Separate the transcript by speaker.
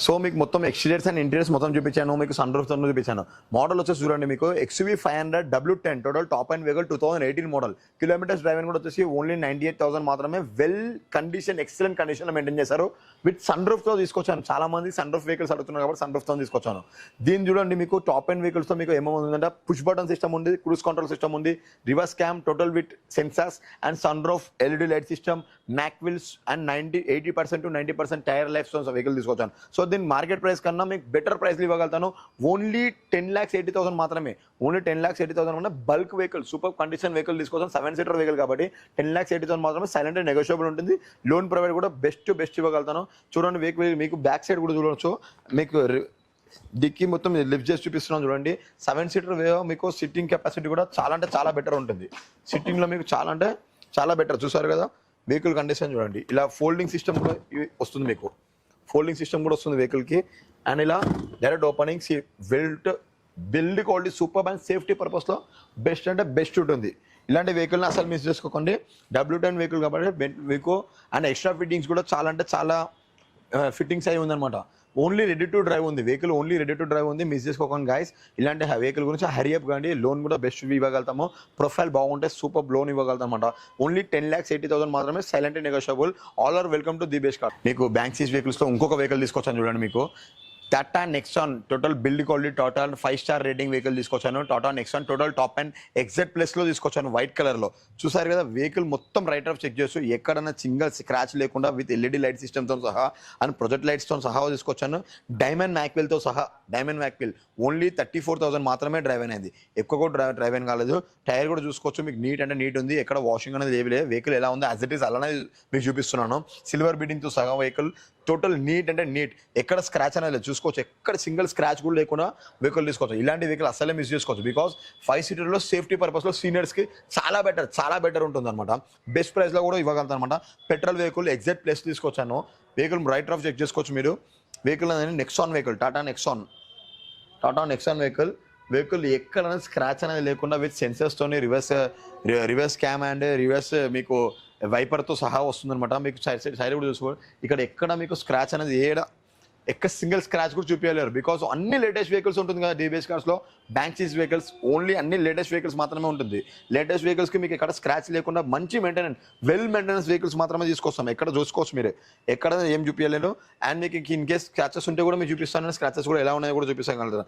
Speaker 1: So మీకు మొత్తం exteriors and interiors మొత్తం చూపించాను, మీకు సన్ రూఫ్ చూపించాను. మోడల్ వచ్చేసి చూడండి, మీకు XUV 500 W10 total top and vehicle 2018 model. Kilometres driving కూడా వచ్చేసి ఓన్లీ 98,000 మాత్రమే. వెల్ కండిషన్, ఎక్సలెంట్ కండిషన్ లో మెయింటైన్ చేశారు. విత్ సన్ రూఫ్ తో తీసుకొచ్చాను. చాలా మంది సన్ రూఫ్ వెహికల్స్ అడుగుతున్నారు కాబట్టి సన్ రూఫ్ తో తీసుకొచ్చాను. దీన్ని చూడండి, మీకు టాప్ అండ్ వెహికల్స్ తో మీకు ఏమవుతుందంటే పుష్ బటన్ సిస్టమ్ ఉంది, క్రూజ్ కంట్రోల్ సిస్టమ్ ఉంది, reverse cam total with sensors and sunroof, LED light system, mag wheels and 80% to 90% tyre life stones vehicle తీసుకొచ్చాను. సో దీని మార్కెట్ ప్రైస్ కన్నా మీకు better ప్రైస్లు ఇవ్వగలుగుతాను. Only 10,80,000 మాత్రమే. ఓన్లీ 10,80,000 ఉన్న bulk vehicle, super condition vehicle తీసుకొచ్చాను. 7 seater vehicle కాబట్టి 10,80,000 మాత్రమే. Silent and negotiable ఉంటుంది. లోన్ ప్రొవైడ్ కూడా బెస్ట్ ఇవ్వగలుగుతాను. చూడండి వెహికల్ మీకు బ్యాక్ సైడ్ కూడా చూడవచ్చు. మీకు డిక్కీ మొత్తం లిఫ్ట్ చేసి చూపిస్తున్నాను చూడండి. 7 సీటర్ మీకు సిట్టింగ్ కెపాసిటీ కూడా చాలా అంటే చాలా బెటర్ ఉంటుంది. సిట్టింగ్ లో మీకు చాలా అంటే చాలా బెటర్. చూసారు కదా వెహికల్ కండిషన్ చూడండి. ఇలా ఫోల్డింగ్ సిస్టమ్ కూడా వస్తుంది, మీకు ఫోల్డింగ్ సిస్టమ్ కూడా వస్తుంది వెహికల్ కి. అండ్ ఇలా direct opening, build quality super and safety purpose లో బెస్ట్ అంటే బెస్ట్ ఉంటుంది. ఇలాంటి వెహికల్ని అసలు మిస్ చేసుకోకండి. W10 వెహికల్ కాబట్టి మీకు అండ్ ఎక్స్ట్రా ఫిట్టింగ్స్ కూడా చాలా అంటే చాలా ఫిట్టింగ్స్ అయి ఉందన్నమాట. ఓన్లీ రెడీ టు డ్రైవ్ ఉంది vehicle, only ready to drive ఉంది. మిస్ చేసుకోకండి గైస్. ఇలాంటి వెహికల్ గురించి హరియప్ కండి. లోన్ కూడా బెస్ట్ ఇవ్వగలుగుతాము. ప్రొఫైల్ బాగుంటే సూపర్ లోన్ ఇవ్వగలుగుతాం అనమాట. ఓన్లీ 10,80,000 మాత్రమే. Slightly negotiable. All are welcome to the best car. మీకు బ్యాంక్ సీజ్ వెహికల్స్ తో ఇంకొక వెహికల్ తీసుకొచ్చాను చూడండి. మీకు Tata Nexon total build quality, total 5 star rating vehicle తీసుకొచ్చాను. Tata Nexon total top and exact place లో తీసుకొచ్చాను, వైట్ కలర్ లో. చూసారు కదా వెహికల్ మొత్తం రైట్ ఆఫ్ చెక్ చేస్తూ ఎక్కడైనా సింగల్ స్క్రాచ్ లేకుండా విత్ LED లైట్ సిస్టమ్ తో సహా అండ్ ప్రొజెక్ట్ లైట్స్ తో సహా తీసుకొచ్చాను. డైమండ్ మ్యాక్వెల్ తో సహా. డైమండ్ మ్యాక్వెల్ ఓన్లీ 34,000 మాత్రమే డ్రైవ్ అయినది. ఎక్కువ కూడా డ్రైవ్ అయిన కాలేదు. టైర్ కూడా చూసుకోవచ్చు, మీకు నీట్ అంటే నీట్ ఉంది. ఎక్కడ వాషింగ్ అనేది ఏమి లేదు. వెహికల్ ఎలా ఉంది యాజ్ ఇట్ ఈస్ అలానే మీకు చూపిస్తున్నాను. సిల్వర్ బీడింగ్ తో సహా వెహికల్ టోటల్ నీట్ అంటే నీట్. ఎక్కడ స్క్రాచ్ అనేది చూసుకోవచ్చు. ఎక్కడ సింగిల్ స్క్రాచ్ కూడా లేకుండా వెహికల్ తీసుకోవచ్చు. ఇలాంటి వెహికల్ అసలే మిస్ చేసుకోవచ్చు. బికాస్ 5 సీటర్లో సేఫ్టీ పర్పస్లో సీనియర్స్కి చాలా బెటర్ ఉంటుంది అనమాట. బెస్ట్ ప్రైస్లో కూడా ఇవ్వగలుగుతాను అనమాట. పెట్రోల్ వెహికల్ ఎగ్జాక్ట్ ప్లేస్ తీసుకొచ్చాను. వెహికల్ రైట్ ఆఫ్ చెక్ చేసుకోవచ్చు మీరు. వెహికల్ అనేది Nexon vehicle, Tata Nexon vehicle ఎక్కడైనా స్క్రాచ్ అనేది లేకుండా విత్ సెన్సర్స్తోని రివర్స్ క్యామ్ అండ్ రివర్స్ మీకు వైపర్తో సహా వస్తుందన్నమాట. మీకు సైడ్ కూడా చూసుకోవాలి. ఇక్కడ ఎక్కడ మీకు స్క్రాచ్ అనేది ఎక్కడ సింగిల్ స్క్రాచ్ కూడా చూపించలేరు. బికాస్ అన్ని లేటెస్ట్ వెహికల్స్ ఉంటుంది కదా DBS కార్స్లో. బ్యాంక్ సీజ్ వెహికల్స్ ఓన్లీ అన్ని లేటెస్ట్ వెహికల్స్ మాత్రమే ఉంటుంది. లేటెస్ట్ వెహికల్స్కి మీకు ఎక్కడ స్క్రాచ్ లేకుండా మంచి వెల్ మెయింటెనెన్స్ వెహికల్స్ మాత్రమే తీసుకొస్తాం. ఎక్కడ చూసుకోవచ్చు మీరు, ఎక్కడ ఏం చూపించలేరు. అండ్ మీకు ఇన్ కేస్ స్క్రాచెస్ ఉంటే కూడా మీకు చూపిస్తాను. స్క్రాచెస్ కూడా ఎలా ఉన్నాయో కూడా చూపిస్తాను.